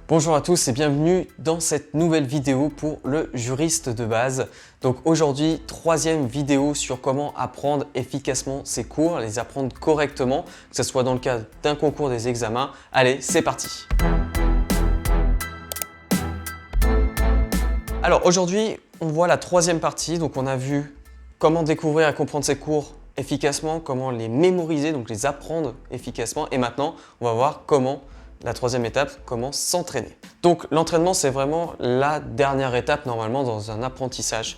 Bonjour à tous et bienvenue dans cette nouvelle vidéo pour le juriste de base. Donc aujourd'hui, troisième vidéo sur comment apprendre efficacement ses cours, les apprendre correctement, que ce soit dans le cadre d'un concours, des examens. Allez, c'est parti! Alors aujourd'hui, on voit la troisième partie. Donc on a vu comment découvrir et comprendre ses cours efficacement, comment les mémoriser, donc les apprendre efficacement. Et maintenant, on va voir comment la troisième étape, comment s'entraîner. Donc l'entraînement, c'est vraiment la dernière étape normalement dans un apprentissage.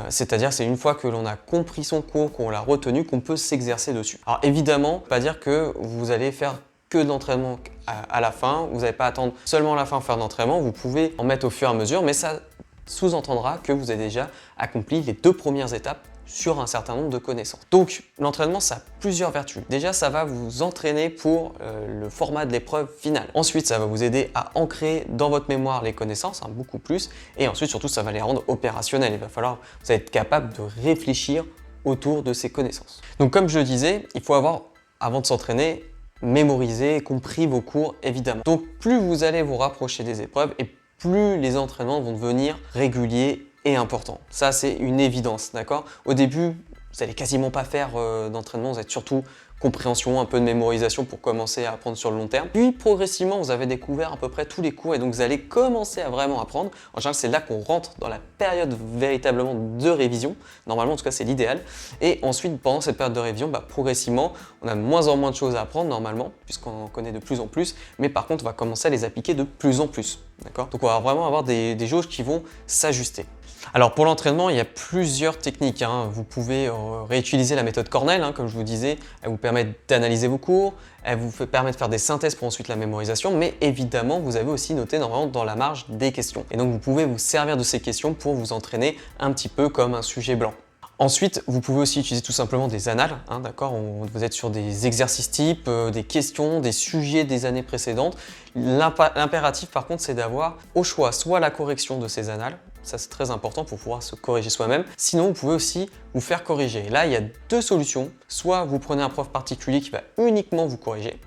C'est-à-dire c'est une fois que l'on a compris son cours, qu'on l'a retenu, qu'on peut s'exercer dessus. Alors évidemment, pas dire que vous allez faire que de l'entraînement à la fin. Vous n'allez pas attendre seulement la fin pour faire de l'entraînement. Vous pouvez en mettre au fur et à mesure, mais ça sous-entendra que vous avez déjà accompli les deux premières étapes sur un certain nombre de connaissances. Donc l'entraînement, ça a plusieurs vertus. Déjà, ça va vous entraîner pour le format de l'épreuve finale. Ensuite, ça va vous aider à ancrer dans votre mémoire les connaissances, beaucoup plus. Et ensuite, surtout, ça va les rendre opérationnelles. Il va falloir vous allez être capable de réfléchir autour de ces connaissances. Donc comme je le disais, il faut avoir, avant de s'entraîner, mémorisé et compris vos cours, évidemment. Donc plus vous allez vous rapprocher des épreuves et plus les entraînements vont devenir réguliers et important. Ça, c'est une évidence, d'accord? Au début, vous n'allez quasiment pas faire d'entraînement, vous êtes surtout compréhension, un peu de mémorisation pour commencer à apprendre sur le long terme. Puis progressivement, vous avez découvert à peu près tous les cours et donc vous allez commencer à vraiment apprendre. En général, c'est là qu'on rentre dans la période véritablement de révision. Normalement, en tout cas, c'est l'idéal. Et ensuite, pendant cette période de révision, progressivement, on a de moins en moins de choses à apprendre normalement, puisqu'on en connaît de plus en plus. Mais par contre, on va commencer à les appliquer de plus en plus. D'accord? Donc, on va vraiment avoir des jauges qui vont s'ajuster. Alors pour l'entraînement, il y a plusieurs techniques. Vous pouvez réutiliser la méthode Cornell, comme je vous disais. Elle vous permet d'analyser vos cours, elle vous permet de faire des synthèses pour ensuite la mémorisation, mais évidemment, vous avez aussi noté normalement dans la marge des questions. Et donc vous pouvez vous servir de ces questions pour vous entraîner un petit peu comme un sujet blanc. Ensuite, vous pouvez aussi utiliser tout simplement des annales, d'accord? Vous êtes sur des exercices types, des questions, des sujets des années précédentes. L'impératif par contre, c'est d'avoir au choix soit la correction de ces annales, ça c'est très important pour pouvoir se corriger soi-même. Sinon, vous pouvez aussi vous faire corriger. Et là, il y a deux solutions. Soit vous prenez un prof particulier qui va uniquement vous corriger,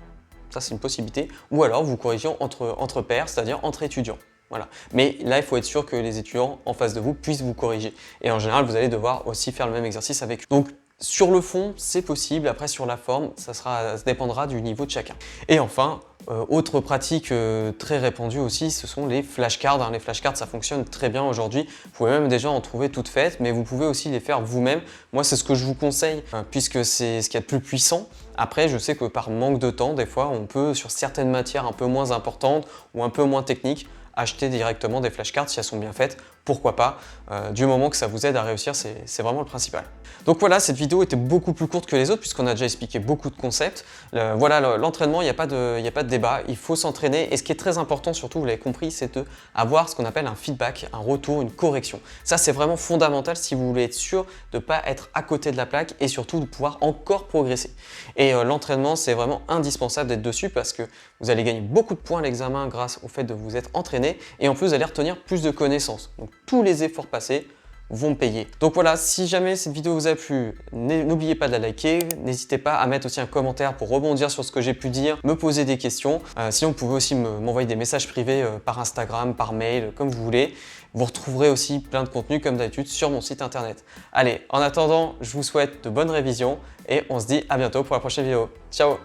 ça c'est une possibilité, ou alors vous corrigez entre pairs, c'est-à-dire entre étudiants. Voilà. Mais là, il faut être sûr que les étudiants en face de vous puissent vous corriger. Et en général, vous allez devoir aussi faire le même exercice avec eux. Donc, sur le fond, c'est possible. Après, sur la forme, ça dépendra du niveau de chacun. Et enfin, autre pratique très répandue aussi, ce sont les flashcards. Les flashcards, ça fonctionne très bien aujourd'hui. Vous pouvez même déjà en trouver toutes faites, mais vous pouvez aussi les faire vous-même. Moi, c'est ce que je vous conseille, puisque c'est ce qu'il y a de plus puissant. Après, je sais que par manque de temps, des fois, on peut, sur certaines matières un peu moins importantes ou un peu moins techniques, acheter directement des flashcards si elles sont bien faites, pourquoi pas, du moment que ça vous aide à réussir, c'est vraiment le principal. Donc voilà, cette vidéo était beaucoup plus courte que les autres puisqu'on a déjà expliqué beaucoup de concepts. Voilà, l'entraînement, il n'y a pas de débat, il faut s'entraîner et ce qui est très important surtout, vous l'avez compris, c'est d'avoir ce qu'on appelle un feedback, un retour, une correction. Ça, c'est vraiment fondamental si vous voulez être sûr de ne pas être à côté de la plaque et surtout de pouvoir encore progresser. Et l'entraînement, c'est vraiment indispensable d'être dessus parce que vous allez gagner beaucoup de points à l'examen grâce au fait de vous être entraîné et en plus, vous allez retenir plus de connaissances. Donc, tous les efforts passés vont payer. Donc voilà, si jamais cette vidéo vous a plu, n'oubliez pas de la liker, n'hésitez pas à mettre aussi un commentaire pour rebondir sur ce que j'ai pu dire, me poser des questions. Sinon, vous pouvez aussi m'envoyer des messages privés par Instagram, par mail, comme vous voulez. Vous retrouverez aussi plein de contenus comme d'habitude sur mon site internet. Allez, en attendant, je vous souhaite de bonnes révisions et on se dit à bientôt pour la prochaine vidéo. Ciao!